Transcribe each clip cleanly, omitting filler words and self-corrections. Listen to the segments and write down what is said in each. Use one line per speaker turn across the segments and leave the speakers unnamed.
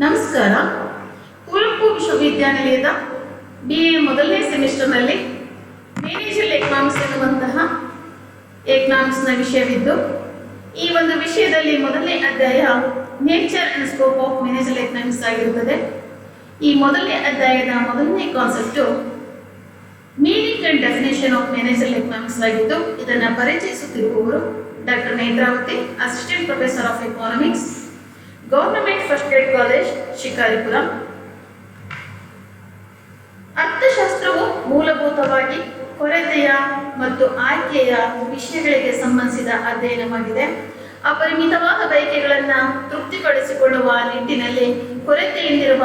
ನಮಸ್ಕಾರ. ಕುವೆಂಪು ವಿಶ್ವವಿದ್ಯಾನಿಲಯದ BA ಮೊದಲನೇ ಸೆಮಿಸ್ಟರ್ನಲ್ಲಿ ಮ್ಯಾನೇಜರಲ್ ಎಕನಾಮಿಕ್ಸ್ ಎನ್ನುವಂತಹ ಎಕನಾಮಿಕ್ಸ್ನ ವಿಷಯವಿದ್ದು, ಈ ಒಂದು ವಿಷಯದಲ್ಲಿ ಮೊದಲನೇ ಅಧ್ಯಾಯ nature and scope of managerial economics ಆಗಿರುತ್ತದೆ. ಈ ಮೊದಲನೇ ಅಧ್ಯಾಯದ ಮೊದಲನೇ concept meaning and definition of managerial economics ಆಗಿದ್ದು, ಇದನ್ನು ಪರಿಚಯಿಸುತ್ತಿರುವವರು doctor Netravati, assistant professor of economics, government first grade college, Shikaripura. ಅರ್ಥಶಾಸ್ತ್ರವು ಮೂಲಭೂತವಾಗಿ ಕೊರತೆಯ ಮತ್ತು ಆಯ್ಕೆಯ ವಿಷಯಗಳಿಗೆ ಸಂಬಂಧಿಸಿದ ಅಧ್ಯಯನವಾಗಿದೆ. ಅಪರಿಮಿತವಾದ ಬಯಕೆಗಳನ್ನು ತೃಪ್ತಿಪಡಿಸಿಕೊಳ್ಳುವ ನಿಟ್ಟಿನಲ್ಲಿ ಕೊರತೆಯಿಂದಿರುವ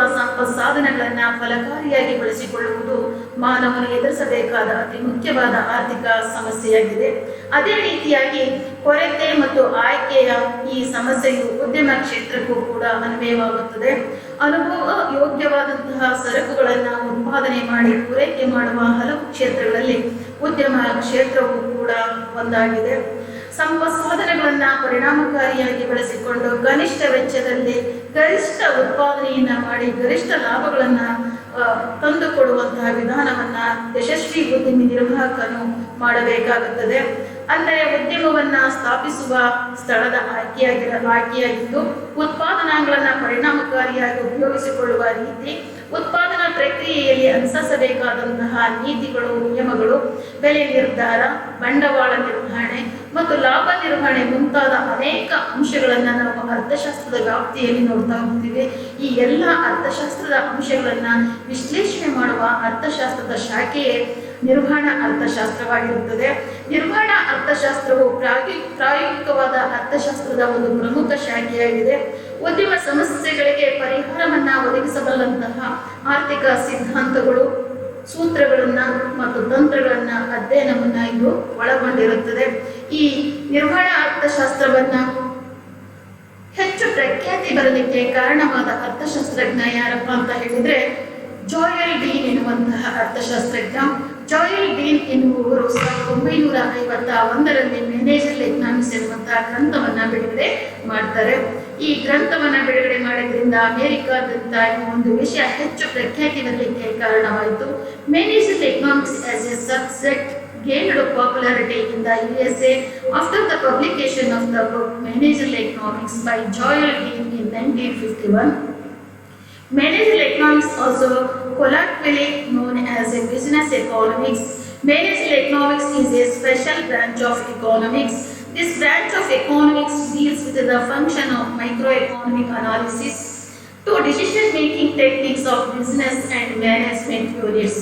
ಸಾಧನಗಳನ್ನು ಫಲಕಾರಿಯಾಗಿ ಬಳಸಿಕೊಳ್ಳುವುದು ಮಾನವನು ಎದುರಿಸಬೇಕಾದ ಅತಿ ಮುಖ್ಯವಾದ ಆರ್ಥಿಕ ಸಮಸ್ಯೆಯಾಗಿದೆ. ಅದೇ ರೀತಿಯಾಗಿ ಕೊರತೆ ಮತ್ತು ಆಯ್ಕೆಯ ಈ ಸಮಸ್ಯೆಯು ಉದ್ಯಮ ಕ್ಷೇತ್ರಕ್ಕೂ ಕೂಡ ಅನ್ವಯವಾಗುತ್ತದೆ. ಅನುಭವ ಯೋಗ್ಯವಾದಂತಹ ಸರಕುಗಳನ್ನು ಉತ್ಪಾದನೆ ಮಾಡಿ ಪೂರೈಕೆ ಮಾಡುವ ಹಲವು ಕ್ಷೇತ್ರಗಳಲ್ಲಿ ಉದ್ಯಮ ಕ್ಷೇತ್ರವೂ ಕೂಡ ಒಂದಾಗಿದೆ. ಸಾಧನಗಳನ್ನು ಪರಿಣಾಮಕಾರಿಯಾಗಿ ಬಳಸಿಕೊಂಡು ಕನಿಷ್ಠ ವೆಚ್ಚದಲ್ಲಿ ಗರಿಷ್ಠ ಉತ್ಪಾದನೆಯನ್ನು ಮಾಡಿ ಗರಿಷ್ಠ ಲಾಭಗಳನ್ನು ತಂದುಕೊಡುವಂತಹ ವಿಧಾನವನ್ನು ಯಶಸ್ವಿ ಉದ್ಯಮಿ ನಿರ್ವಾಹಕನು ಮಾಡಬೇಕಾಗುತ್ತದೆ. ಅಂದರೆ ಉದ್ಯಮವನ್ನು ಸ್ಥಾಪಿಸುವ ಸ್ಥಳದ ಆಯ್ಕೆಯಾಗಿದ್ದು, ಉತ್ಪಾದನಾಂಗಗಳನ್ನು ಪರಿಣಾಮಕಾರಿಯಾಗಿ ಉಪಯೋಗಿಸಿಕೊಳ್ಳುವ ರೀತಿ, ಉತ್ಪಾದನಾ ಪ್ರಕ್ರಿಯೆಯಲ್ಲಿ ಅನುಸರಿಸಬೇಕಾದಂತಹ ನೀತಿಗಳು, ನಿಯಮಗಳು, ಬೆಲೆ ನಿರ್ಧಾರ, ಬಂಡವಾಳ ನಿರ್ವಹಣೆ ಮತ್ತು ಲಾಭ ನಿರ್ವಹಣೆ ಮುಂತಾದ ಅನೇಕ ಅಂಶಗಳನ್ನು ನಾವು ಅರ್ಥಶಾಸ್ತ್ರದ ವ್ಯಾಪ್ತಿಯಲ್ಲಿ ನೋಡ್ತಾ ಹೋಗ್ತೀವಿ. ಈ ಎಲ್ಲ ಅರ್ಥಶಾಸ್ತ್ರದ ಅಂಶಗಳನ್ನು ವಿಶ್ಲೇಷಣೆ ಮಾಡುವ ಅರ್ಥಶಾಸ್ತ್ರದ ಶಾಖೆಯೇ ನಿರ್ವಹಣಾ ಅರ್ಥಶಾಸ್ತ್ರವಾಗಿರುತ್ತದೆ. ನಿರ್ವಹಣಾ ಅರ್ಥಶಾಸ್ತ್ರವು ಪ್ರಾಯೋಗಿಕವಾದ ಅರ್ಥಶಾಸ್ತ್ರದ ಒಂದು ಪ್ರಮುಖ ಶಾಖೆಯಾಗಿದೆ. ಉದ್ಯಮ ಸಮಸ್ಯೆಗಳಿಗೆ ಪರಿಹಾರವನ್ನು ಒದಗಿಸಬಲ್ಲಂತಹ ಆರ್ಥಿಕ ಸಿದ್ಧಾಂತಗಳು, ಸೂತ್ರಗಳನ್ನು ಮತ್ತು ತಂತ್ರಗಳನ್ನು ಅಧ್ಯಯನವನ್ನು ಇದು ಒಳಗೊಂಡಿರುತ್ತದೆ. ಈ ನಿರ್ವಹಣಾ ಅರ್ಥಶಾಸ್ತ್ರವನ್ನು ಹೆಚ್ಚು ಪ್ರಖ್ಯಾತಿ ಬರಲಿಕ್ಕೆ ಕಾರಣವಾದ ಅರ್ಥಶಾಸ್ತ್ರಜ್ಞ ಯಾರಪ್ಪ ಅಂತ ಹೇಳಿದ್ರೆ ಜಾಯಲ್ ಡೀನ್ ಎನ್ನುವಂತಹ ಅರ್ಥಶಾಸ್ತ್ರಜ್ಞ. ಜಾಯಲ್ ಡೀನ್ ಎನ್ನುವವರು 1951ರಲ್ಲಿ ಮ್ಯಾನೇಜರಲ್ ಎಕನಾಮಿಕ್ಸ್ ಎನ್ನುವಂತಹ ಗ್ರಂಥವನ್ನು ಬಿಡುಗಡೆ ಮಾಡ್ತಾರೆ. ಈ ಗ್ರಂಥವನ್ನು ಬಿಡುಗಡೆ ಮಾಡಿದ್ರಿಂದ ಅಮೆರಿಕಾದಂತ ಒಂದು ವಿಷಯ ಹೆಚ್ಚು ಪ್ರಖ್ಯಾತಿ ಬರಲಿಕ್ಕೆ ಕಾರಣವಾಯಿತು. Managerial economics as A subject gained popularity in the USA after the publication of the book Managerial Economics by Joel Dean in 1951. Managerial economics, also colloquially known as a business economics. Managerial economics is a special branch of economics. This branch of economics deals with the function of microeconomic analysis to decision-making techniques of business and management units.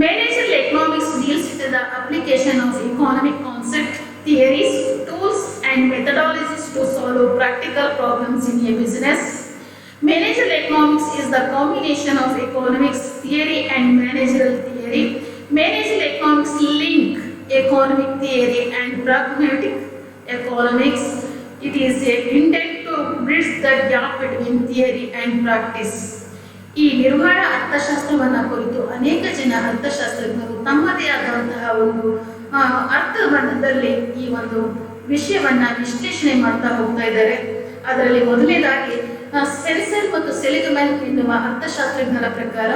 Managerial economics deals with the application of economic concepts, theories, tools and methodologies to solve practical problems in a business. Managerial economics is the combination of economics theory and managerial theory. Managerial economics link economic theory and pragmatic economics. It is intended to bridge the gap between theory and practice. ಈ ನಿರ್ವಹಣಾ ಅರ್ಥಶಾಸ್ತ್ರವನ್ನು ಕುರಿತು ಅನೇಕ ಜನ ಅರ್ಥಶಾಸ್ತ್ರಜ್ಞರು ತಮ್ಮದೇ ಆದಂತಹ ಒಂದು ಅರ್ಥಬಂಧದಲ್ಲಿ ಈ ಒಂದು ವಿಷಯವನ್ನ ವಿಶ್ಲೇಷಣೆ ಮಾಡ್ತಾ ಹೋಗ್ತಾ ಇದ್ದಾರೆ. ಅದರಲ್ಲಿ ಮೊದಲನೇದಾಗಿ ಸ್ಪೆನ್ಸರ್ ಮತ್ತು ಸೆಲಿಗ್ಮನ್ ಎನ್ನುವ ಅರ್ಥಶಾಸ್ತ್ರಜ್ಞರ ಪ್ರಕಾರ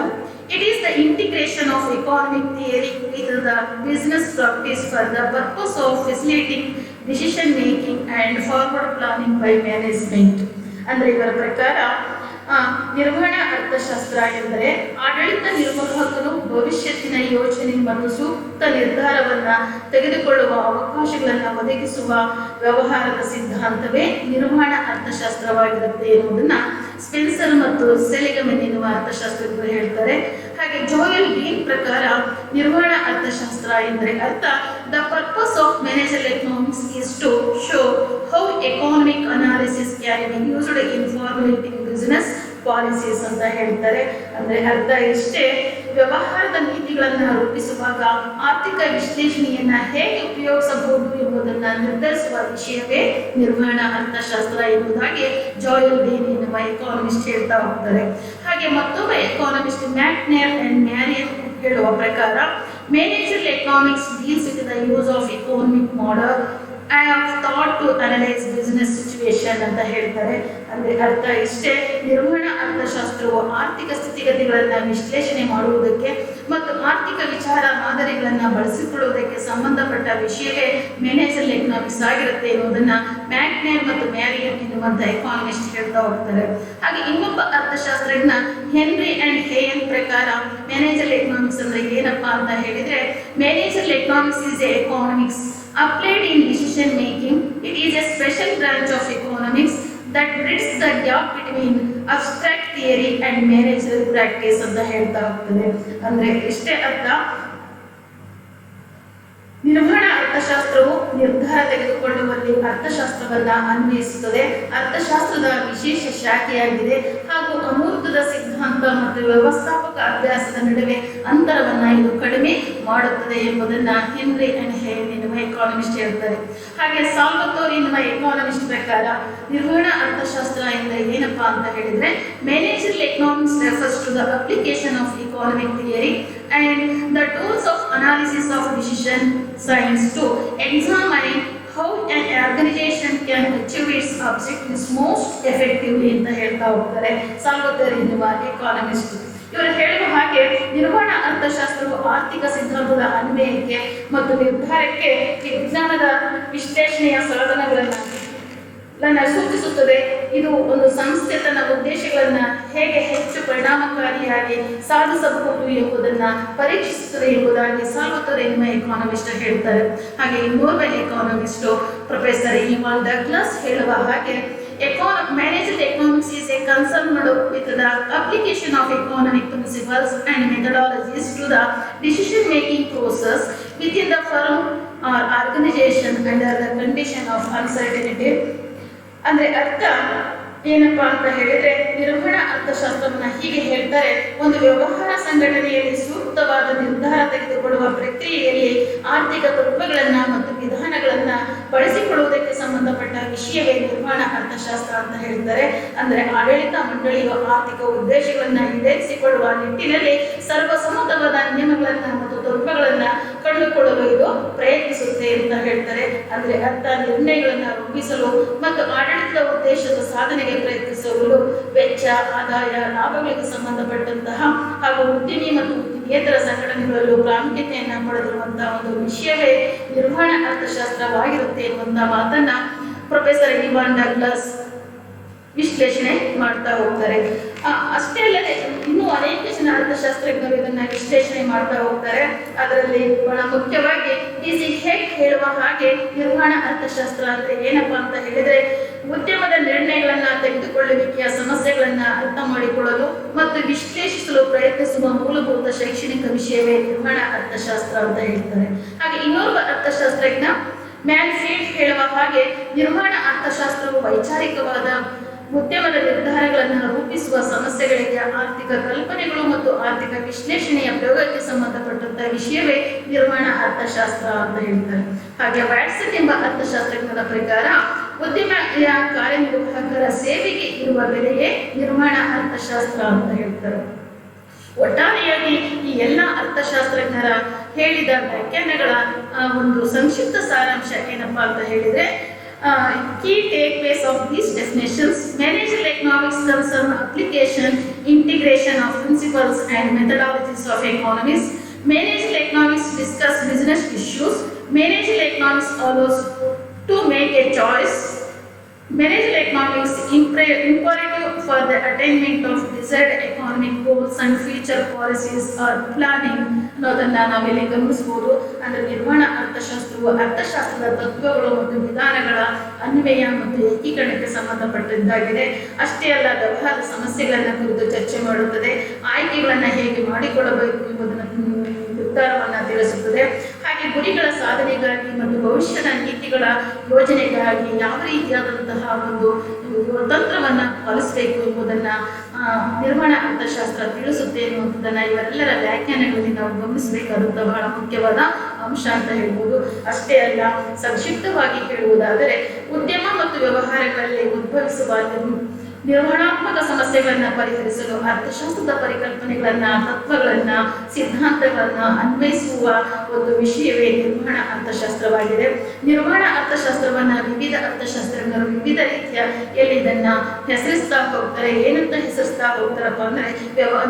it is the integration of economic theory with the business practice for the purpose of facilitating decision making and forward planning by management. ಅಂದರೆ ಇವರ ಪ್ರಕಾರ ನಿರ್ವಹಣಾ ಅರ್ಥಶಾಸ್ತ್ರ ಎಂದರೆ ಆಡಳಿತ ನಿರ್ವಾಹಕನು ಭವಿಷ್ಯತ್ತಿನ ಯೋಜನೆ ಮತ್ತು ಸೂಕ್ತ ನಿರ್ಧಾರವನ್ನು ತೆಗೆದುಕೊಳ್ಳುವ ಅವಕಾಶಗಳನ್ನು ಒದಗಿಸುವ ವ್ಯವಹಾರದ ಸಿದ್ಧಾಂತವೇ ನಿರ್ವಹಣಾ ಅರ್ಥಶಾಸ್ತ್ರವಾಗಿರುತ್ತೆ ಎನ್ನುವುದನ್ನು ಸ್ಪೆನ್ಸರ್ ಮತ್ತು ಸೆಲಿಗ್ಮನ್ ಎನ್ನುವ ಅರ್ಥಶಾಸ್ತ್ರಜ್ಞರು ಹೇಳ್ತಾರೆ. ಹಾಗೆ ಜೋಯಲ್ ಡೀನ್ ಪ್ರಕಾರ ನಿರ್ವಹಣಾ ಅರ್ಥಶಾಸ್ತ್ರ ಎಂದರೆ ಅರ್ಥ the purpose of managerial economics is to show how economic analysis can be used in formulating business policies ಅಂತ ಹೇಳ್ತಾರೆ. ಅಂದರೆ ಅರ್ಥ ಇಷ್ಟೇ, ವ್ಯವಹಾರದ ನೀತಿಗಳನ್ನು ರೂಪಿಸುವಾಗ ಆರ್ಥಿಕ ವಿಶ್ಲೇಷಣೆಯನ್ನು ಹೇಗೆ ಉಪಯೋಗಿಸಬಹುದು ಎಂಬುದನ್ನು ನಿರ್ಧರಿಸುವ ವಿಷಯವೇ ನಿರ್ವಹಣಾ ಅರ್ಥಶಾಸ್ತ್ರ ಎಂಬುದಾಗಿ ಜಾಯಲ್ ಡೀನ್ ಎನ್ನುವ ಎಕಾನಮಿಸ್ಟ್ ಹೇಳ್ತಾ ಹೋಗ್ತಾರೆ. ಹಾಗೆ ಮತ್ತೊಬ್ಬ ಎಕಾನಮಿಸ್ಟ್ ಮ್ಯಾಕ್ನೇರ್ ಅಂಡ್ ಮ್ಯಾರಿಯನ್ ಹೇಳುವ ಪ್ರಕಾರ managerial economics deals with the use of economic I have thought to analyse business situation ಅಂತ ಹೇಳ್ತಾರೆ. ಅಂದರೆ ಅರ್ಥ ಇಷ್ಟೇ, ನಿರ್ವಹಣಾ ಅರ್ಥಶಾಸ್ತ್ರವು ಆರ್ಥಿಕ ಸ್ಥಿತಿಗತಿಗಳನ್ನು ವಿಶ್ಲೇಷಣೆ ಮಾಡುವುದಕ್ಕೆ ಮತ್ತು ಆರ್ಥಿಕ ವಿಚಾರ ಮಾದರಿಗಳನ್ನು ಬಳಸಿಕೊಳ್ಳುವುದಕ್ಕೆ ಸಂಬಂಧಪಟ್ಟ ವಿಷಯವೇ ಮ್ಯಾನೇಜರ್ ಎಕನಾಮಿಕ್ಸ್ ಆಗಿರುತ್ತೆ ಎನ್ನುವುದನ್ನು ಮ್ಯಾಕ್ನೇರ್ ಮತ್ತು ಮ್ಯಾರಿಯನ್ ಎನ್ನುವಂಥ ಎಕಾನಮಿಸ್ಟ್ ಹೇಳ್ತಾ ಹೋಗ್ತಾರೆ. ಹಾಗೆ ಇನ್ನೊಬ್ಬ ಅರ್ಥಶಾಸ್ತ್ರಜ್ಞ ಹೆನ್ರಿ ಅಂಡ್ ಹೇಯನ್ ಪ್ರಕಾರ ಮ್ಯಾನೇಜರ್ ಎಕನಾಮಿಕ್ಸ್ ಅಂದ್ರೆ ಏನಪ್ಪಾ ಅಂತ ಹೇಳಿದ್ರೆ, manager economics is A economics applied in decision making. It is a special branch of economics that bridges the gap between abstract theory and managerial practice ಅಂತ ಹೇಳ್ತಾ ಹೋಗ್ತದೆ. ಅಂದ್ರೆ ಇಷ್ಟೇ ಅರ್ಥ, ನಿರ್ವಹಣಾ ಅರ್ಥಶಾಸ್ತ್ರವು ನಿರ್ಧಾರ ತೆಗೆದುಕೊಳ್ಳುವಲ್ಲಿ ಅರ್ಥಶಾಸ್ತ್ರವನ್ನ ಅನ್ವಯಿಸುತ್ತದೆ. ಅರ್ಥಶಾಸ್ತ್ರದ ವಿಶೇಷ ಶಾಖೆಯಾಗಿದೆ ಹಾಗೂ ಅಮೂರ್ತದ ಸಿದ್ಧಾಂತ ಮತ್ತು ವ್ಯವಸ್ಥಾಪಕ ಅಭ್ಯಾಸದ ನಡುವೆ ಅಂತರವನ್ನ ಇದು ಕಡಿಮೆ ಮಾಡುತ್ತದೆ ಎಂಬುದನ್ನ ಹೆನ್ರಿ ಅಂಡ್ ಹೇಯನ್ ಎನ್ನುವ ಎಕಾನಮಿಸ್ಟ್ ಹೇಳ್ತಾರೆ. ಹಾಗೆ ಸಾಲ್ವತೋರಿ ಎನ್ನುವ ಎಕಾನಮಿಸ್ಟ್ ಪ್ರಕಾರ ನಿರ್ವಹಣಾ ಅರ್ಥಶಾಸ್ತ್ರ ಎಂದರೆ ಏನಪ್ಪಾ ಅಂತ ಹೇಳಿದ್ರೆ, managerial economics refers to the application of economic theory and the tools of analysis of decision science to examine how an organization can achieve its objectives most effectively ಅಂತ ಹೇಳ್ತಾ ಹೋಗ್ತಾರೆ ಸಾಲ್ವತೋರಿ ಎನ್ನುವ ಎಕಾನಮಿಸ್ಟ್. ಇವರು ಹೇಳುವ ಹಾಗೆ ನಿರ್ವಹಣಾ ಅರ್ಥಶಾಸ್ತ್ರವು ಆರ್ಥಿಕ ಸಿದ್ಧಾಂತದ ಅನ್ವಯಕ್ಕೆ ಮತ್ತು ನಿರ್ಧಾರಕ್ಕೆ ವಿಜ್ಞಾನದ ವಿಶ್ಲೇಷಣೆಯ ಸಾಧನಗಳನ್ನು ಸೂಚಿಸುತ್ತದೆ. ಇದು ಒಂದು ಸಂಸ್ಥೆ ತನ್ನ ಉದ್ದೇಶಗಳನ್ನ ಹೇಗೆ ಹೆಚ್ಚು ಪರಿಣಾಮಕಾರಿಯಾಗಿ ಸಾಧಿಸಬಹುದು ಎಂಬುದನ್ನ ಪರೀಕ್ಷಿಸುತ್ತದೆ ಎಂಬುದಾಗಿ ಸಾಲ್ವತೋರಿ ಎನ್ನುವ ಎಕಾನಮಿಸ್ಟ್ ಹೇಳ್ತಾರೆ. ಹಾಗೆ ಇನ್ನೋರ್ವ ಎಕಾನಮಿಸ್ಟ್ ಪ್ರೊಫೆಸರ್ ಇವಾನ್ ಡಗ್ಲಾಸ್ ಹೇಳುವ ಹಾಗೆ, managerial economics is a concern with the application of economic principles and methodologies to the decision making process within the firm or organization under the condition of uncertainty. ಅಂದ್ರೆ ಅರ್ಥ ಏನಪ್ಪಾ ಅಂತ ಹೇಳಿದ್ರೆ, ನಿರ್ವಹಣಾ ಅರ್ಥಶಾಸ್ತ್ರವನ್ನ ಹೀಗೆ ಹೇಳ್ತಾರೆ, ಒಂದು ವ್ಯವಹಾರ ಸಂಘಟನೆಯಲ್ಲಿ ಸೂಕ್ತವಾದ ನಿರ್ಧಾರ ತೆಗೆದುಕೊಳ್ಳುವ ಪ್ರಕ್ರಿಯೆಯಲ್ಲಿ ಆರ್ಥಿಕ ತತ್ವಗಳನ್ನ ಮತ್ತು ವಿಧಾನಗಳನ್ನ ಬಳಸಿಕೊಳ್ಳುವುದಕ್ಕೆ ಸಂಬಂಧಪಟ್ಟ ವಿಷಯವೇ ನಿರ್ವಹಣಾ ಅರ್ಥಶಾಸ್ತ್ರ ಅಂತ ಹೇಳ್ತಾರೆ. ಅಂದ್ರೆ ಆಡಳಿತ ಮಂಡಳಿಯು ಆರ್ಥಿಕ ಉದ್ದೇಶಗಳನ್ನ ಈಡೇರಿಸಿಕೊಳ್ಳುವ ನಿಟ್ಟಿನಲ್ಲಿ ಸರ್ವಸಮ್ಮತವಾದ ನಿಯಮಗಳನ್ನ ಮತ್ತು ತತ್ವಗಳನ್ನ ಕಂಡುಕೊಳ್ಳಲು ಇದು ಪ್ರಯತ್ನಿಸುತ್ತೆ ಅಂತ ಹೇಳ್ತಾರೆ. ಅಂದ್ರೆ ಅರ್ಥ, ನಿರ್ಣಯಗಳನ್ನ ರೂಪಿಸಲು ಮತ್ತು ಆಡಳಿತ ಉದ್ದೇಶದ ಸಾಧನೆಗೆ ಪ್ರಯತ್ನಿಸಲು ವೆಚ್ಚ, ಆದಾಯ, ಲಾಭಗಳಿಗೆ ಸಂಬಂಧಪಟ್ಟಂತಹ ಹಾಗೂ ಉದ್ಯಮಿ ಮತ್ತು ಉದ್ಯಮೇತರ ಸಂಘಟನೆಗಳಲ್ಲೂ ಪ್ರಾಮುಖ್ಯತೆಯನ್ನು ಪಡೆದಿರುವಂತಹ ಒಂದು ವಿಷಯವೇ ನಿರ್ವಹಣಾ ಅರ್ಥಶಾಸ್ತ್ರವಾಗಿರುತ್ತೆ ಎನ್ನುವಂತಹ ಮಾತನ್ನ ಪ್ರೊಫೆಸರ್ ಇವಾನ್ ಡಗ್ಲಾಸ್ ವಿಶ್ಲೇಷಣೆ ಮಾಡ್ತಾ ಹೋಗ್ತಾರೆ. ಅಷ್ಟೇ ಅಲ್ಲದೆ ಇನ್ನೂ ಅನೇಕ ಜನ ಅರ್ಥಶಾಸ್ತ್ರಜ್ಞರು ಇದನ್ನ ವಿಶ್ಲೇಷಣೆ ಮಾಡ್ತಾ ಹೋಗ್ತಾರೆ. ಅದರಲ್ಲಿ ಬಹಳ ಮುಖ್ಯವಾಗಿ ಡಿಸಿ ಹೆಕ್ ಹೇಳುವ ಹಾಗೆ, ನಿರ್ವಹಣಾ ಅರ್ಥಶಾಸ್ತ್ರ ಅಂದ್ರೆ ಏನಪ್ಪಾ ಅಂತ ಹೇಳಿದ್ರೆ, ಉದ್ಯಮದ ನಿರ್ಣಯಗಳನ್ನ ತೆಗೆದುಕೊಳ್ಳುವಿಕೆಯ ಸಮಸ್ಯೆಗಳನ್ನ ಅರ್ಥ ಮಾಡಿಕೊಳ್ಳಲು ಮತ್ತು ವಿಶ್ಲೇಷಿಸಲು ಪ್ರಯತ್ನಿಸುವ ಮೂಲಭೂತ ಶೈಕ್ಷಣಿಕ ವಿಷಯವೇ ನಿರ್ವಹಣಾ ಅರ್ಥಶಾಸ್ತ್ರ ಅಂತ ಹೇಳ್ತಾರೆ. ಹಾಗೆ ಇನ್ನೋರ್ವ ಅರ್ಥಶಾಸ್ತ್ರಜ್ಞ ಮ್ಯಾನ್ಫೀಲ್ಡ್ ಹೇಳುವ ಹಾಗೆ, ನಿರ್ವಹಣಾ ಅರ್ಥಶಾಸ್ತ್ರವು ವೈಚಾರಿಕವಾದ ಉದ್ಯಮದ ನಿರ್ಧಾರಗಳನ್ನು ರೂಪಿಸುವ ಸಮಸ್ಯೆಗಳಿಗೆ ಆರ್ಥಿಕ ಕಲ್ಪನೆಗಳು ಮತ್ತು ಆರ್ಥಿಕ ವಿಶ್ಲೇಷಣೆಯ ಪ್ರಯೋಗಕ್ಕೆ ಸಂಬಂಧಪಟ್ಟಂತಹ ವಿಷಯವೇ ನಿರ್ವಹಣಾ ಅರ್ಥಶಾಸ್ತ್ರ ಅಂತ ಹೇಳ್ತಾರೆ. ಹಾಗೆ ವ್ಯಾಟ್ಸನ್ ಎಂಬ ಅರ್ಥಶಾಸ್ತ್ರಜ್ಞರ ಪ್ರಕಾರ, ಉದ್ಯಮಿಯ ಕಾರ್ಯನಿರ್ವಾಹಕರ ಸೇವೆಗೆ ಇರುವ ಬೆಲೆಯೇ ನಿರ್ವಹಣಾ ಅರ್ಥಶಾಸ್ತ್ರ ಅಂತ ಹೇಳ್ತಾರೆ. ಒಟ್ಟಾರೆಯಾಗಿ ಈ ಎಲ್ಲ ಅರ್ಥಶಾಸ್ತ್ರಜ್ಞರ ಹೇಳಿದ ವ್ಯಾಖ್ಯಾನಗಳ ಒಂದು ಸಂಕ್ಷಿಪ್ತ ಸಾರಾಂಶ ಏನಪ್ಪಾ ಅಂತ ಹೇಳಿದ್ರೆ, key takeaways of these definitions: managerial economics concern application, integration of principles and methodologies of economics. Managerial economics discuss business issues. Managerial economics allows to make a choice. Managerial economics imperative for the attainment of desired economic goals and future policies or planning ಅನ್ನೋದನ್ನ ನಾವಿಲ್ಲಿ ಗಮನಿಸಬಹುದು. ಅಂದ್ರೆ ನಿರ್ವಹಣಾ ಅರ್ಥಶಾಸ್ತ್ರವು ಅರ್ಥಶಾಸ್ತ್ರದ ತತ್ವಗಳು ಮತ್ತು ವಿಧಾನಗಳ ಅನ್ವಯ ಮತ್ತು ಏಕೀಕರಣಕ್ಕೆ ಸಂಬಂಧಪಟ್ಟಿದ್ದಾಗಿದೆ. ಅಷ್ಟೇ ಅಲ್ಲ, ವ್ಯವಹಾರ ಸಮಸ್ಯೆಗಳನ್ನ ಕುರಿತು ಚರ್ಚೆ ಮಾಡುತ್ತದೆ, ಆಯ್ಕೆಗಳನ್ನ ಹೇಗೆ ಮಾಡಿಕೊಳ್ಳಬೇಕು ಎಂಬುದನ್ನು ನಿರ್ಧಾರವನ್ನ ತಿಳಿಸುತ್ತದೆ. ಹಾಗೆ ಗುರಿಗಳ ಸಾಧನೆಗಾಗಿ ಮತ್ತು ಭವಿಷ್ಯದ ನೀತಿಗಳ ಯೋಜನೆಗಾಗಿ ಯಾವ ರೀತಿಯಾದಂತಹ ಒಂದು ತಂತ್ರವನ್ನ ಪಾಲಿಸಬೇಕು ಎಂಬುದನ್ನ ನಿರ್ವಹಣಾ ಅರ್ಥಶಾಸ್ತ್ರ ತಿಳಿಸುತ್ತೆ ಎನ್ನುವಂಥದ್ದನ್ನ ಇವರೆಲ್ಲರ ವ್ಯಾಖ್ಯಾನಗಳಲ್ಲಿ ನಾವು ಗಮನಿಸಬೇಕಾದಂಥ ಬಹಳ ಮುಖ್ಯವಾದ ಅಂಶ ಅಂತ ಹೇಳ್ಬೋದು. ಅಷ್ಟೇ ಅಲ್ಲ, ಸಂಕ್ಷಿಪ್ತವಾಗಿ ಹೇಳುವುದಾದರೆ, ಉದ್ಯಮ ಮತ್ತು ವ್ಯವಹಾರಗಳಲ್ಲಿ ಉದ್ಭವಿಸುವ ನಿರ್ವಹಣಾತ್ಮಕ ಸಮಸ್ಯೆಗಳನ್ನು ಪರಿಹರಿಸಲು ಅರ್ಥಶಾಸ್ತ್ರದ ಪರಿಕಲ್ಪನೆಗಳನ್ನು, ತತ್ವಗಳನ್ನು, ಸಿದ್ಧಾಂತಗಳನ್ನು ಅನ್ವಯಿಸುವ ಒಂದು ವಿಷಯವೇ ನಿರ್ವಹಣಾ ಅರ್ಥಶಾಸ್ತ್ರವಾಗಿದೆ. ನಿರ್ವಹಣಾ ಅರ್ಥಶಾಸ್ತ್ರವನ್ನು ವಿವಿಧ ಅರ್ಥಶಾಸ್ತ್ರಜ್ಞರು ವಿವಿಧ ರೀತಿಯಲ್ಲಿ ಇದನ್ನು ಹೆಸರಿಸ್ತಾ ಹೋಗ್ತಾರೆ. ಏನಂತ ಹೆಸರಿಸ್ತಾ ಹೋಗ್ತಾರಪ್ಪ ಅಂದರೆ,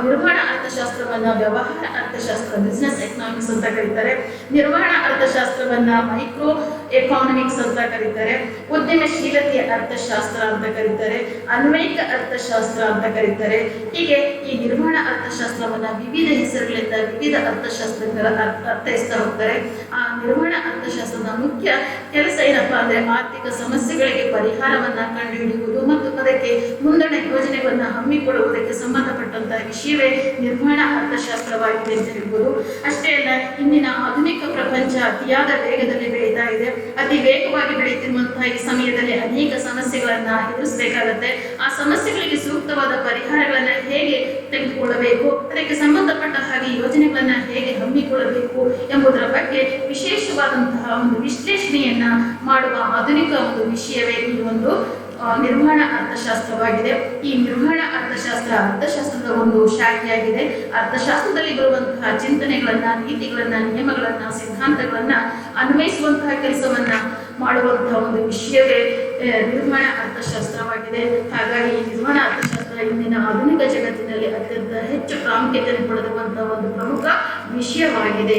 ನಿರ್ವಹಣಾ ಅರ್ಥಶಾಸ್ತ್ರವನ್ನು ವ್ಯವಹಾರ ಅರ್ಥಶಾಸ್ತ್ರ, ಬಿಸ್ನೆಸ್ ಎಕನಾಮಿಕ್ಸ್ ಅಂತ ಕರೀತಾರೆ. ನಿರ್ವಹಣಾ ಅರ್ಥಶಾಸ್ತ್ರವನ್ನು ಮೈಕ್ರೋ ಎಕಾನಮಿಕ್ಸ್ ಅಂತ ಕರೀತಾರೆ. ಉದ್ಯಮಶೀಲತೆಯ ಅರ್ಥಶಾಸ್ತ್ರ ಅಂತ ಕರೀತಾರೆ. ಅನ್ವಯಿಕ ಅರ್ಥಶಾಸ್ತ್ರ ಅಂತ ಕರೀತಾರೆ. ಹೀಗೆ ಈ ನಿರ್ವಹಣಾ ಅರ್ಥಶಾಸ್ತ್ರವನ್ನು ವಿವಿಧ ಹೆಸರುಗಳಿಂದ ವಿವಿಧ ಅರ್ಥಶಾಸ್ತ್ರಜ್ಞರ ಅರ್ಥೈಸ್ತಾ ಹೋಗ್ತಾರೆ. ಆ ನಿರ್ವಹಣಾ ಅರ್ಥಶಾಸ್ತ್ರದ ಮುಖ್ಯ ಕೆಲಸ ಏನಪ್ಪಾ ಅಂದರೆ ಆರ್ಥಿಕ ಸಮಸ್ಯೆಗಳಿಗೆ ಪರಿಹಾರವನ್ನು ಕಂಡುಹಿಡಿಯುವುದು ಮತ್ತು ಅದಕ್ಕೆ ಮುಂದಣ ಯೋಜನೆಗಳನ್ನು ಹಮ್ಮಿಕೊಳ್ಳುವುದಕ್ಕೆ ಸಂಬಂಧಪಟ್ಟಂತಹ ವಿಷಯವೇ ನಿರ್ವಹಣಾ ಅರ್ಥಶಾಸ್ತ್ರವಾಗಿದೆ ಅಂತ ಹೇಳ್ಬೋದು. ಅಷ್ಟೇ ಅಲ್ಲ, ಇಂದಿನ ಆಧುನಿಕ ಪ್ರಪಂಚ ಅತಿಯಾದ ವೇಗದಲ್ಲಿ ಬೆಳೀತಾ ಇದೆ. ಅತಿ ವೇಗವಾಗಿ ಬೆಳೆಯುತ್ತಿರುವಂತಹ ಈ ಸಮಯದಲ್ಲಿ ಅನೇಕ ಸಮಸ್ಯೆಗಳನ್ನು ಎದುರಿಸಬೇಕಾಗತ್ತೆ. ಆ ಸಮಸ್ಯೆಗಳಿಗೆ ಸೂಕ್ತವಾದ ಪರಿಹಾರಗಳನ್ನು ಹೇಗೆ ತೆಗೆದುಕೊಳ್ಳಬೇಕು, ಅದಕ್ಕೆ ಸಂಬಂಧಪಟ್ಟ ಹಾಗೆ ಯೋಜನೆಗಳನ್ನು ಹೇಗೆ ಹಮ್ಮಿಕೊಳ್ಳಬೇಕು ಎಂಬುದರ ಬಗ್ಗೆ ವಿಶೇಷವಾದಂತಹ ಒಂದು ವಿಶ್ಲೇಷಣೆಯನ್ನ ಮಾಡುವ ಆಧುನಿಕ ಒಂದು ವಿಷಯವೇ ಈ ಒಂದು ನಿರ್ವಹಣಾ ಅರ್ಥಶಾಸ್ತ್ರವಾಗಿದೆ. ಈ ನಿರ್ವಹಣಾ ಅರ್ಥಶಾಸ್ತ್ರದ ಒಂದು ಶಾಖೆಯಾಗಿದೆ. ಅರ್ಥಶಾಸ್ತ್ರದಲ್ಲಿ ಬರುವಂತಹ ಚಿಂತನೆಗಳನ್ನ, ನೀತಿಗಳನ್ನ, ನಿಯಮಗಳನ್ನ, ಸಿದ್ಧಾಂತಗಳನ್ನ ಅನ್ವಯಿಸುವಂತಹ ಕೆಲಸವನ್ನ ಮಾಡುವಂತಹ ಒಂದು ವಿಷಯವೇ ನಿರ್ವಹಣಾ ಅರ್ಥಶಾಸ್ತ್ರವಾಗಿದೆ. ಹಾಗಾಗಿ ಈ ನಿರ್ವಹಣಾ ಅರ್ಥಶಾಸ್ತ್ರ ಇಂದಿನ ಆಧುನಿಕ ಜಗತ್ತಿನಲ್ಲಿ ಅತ್ಯಂತ ಹೆಚ್ಚು ಪ್ರಾಮುಖ್ಯತೆಯನ್ನು ಪಡೆದಿರುವಂತಹ ಒಂದು ಪ್ರಮುಖ ವಿಷಯವಾಗಿದೆ.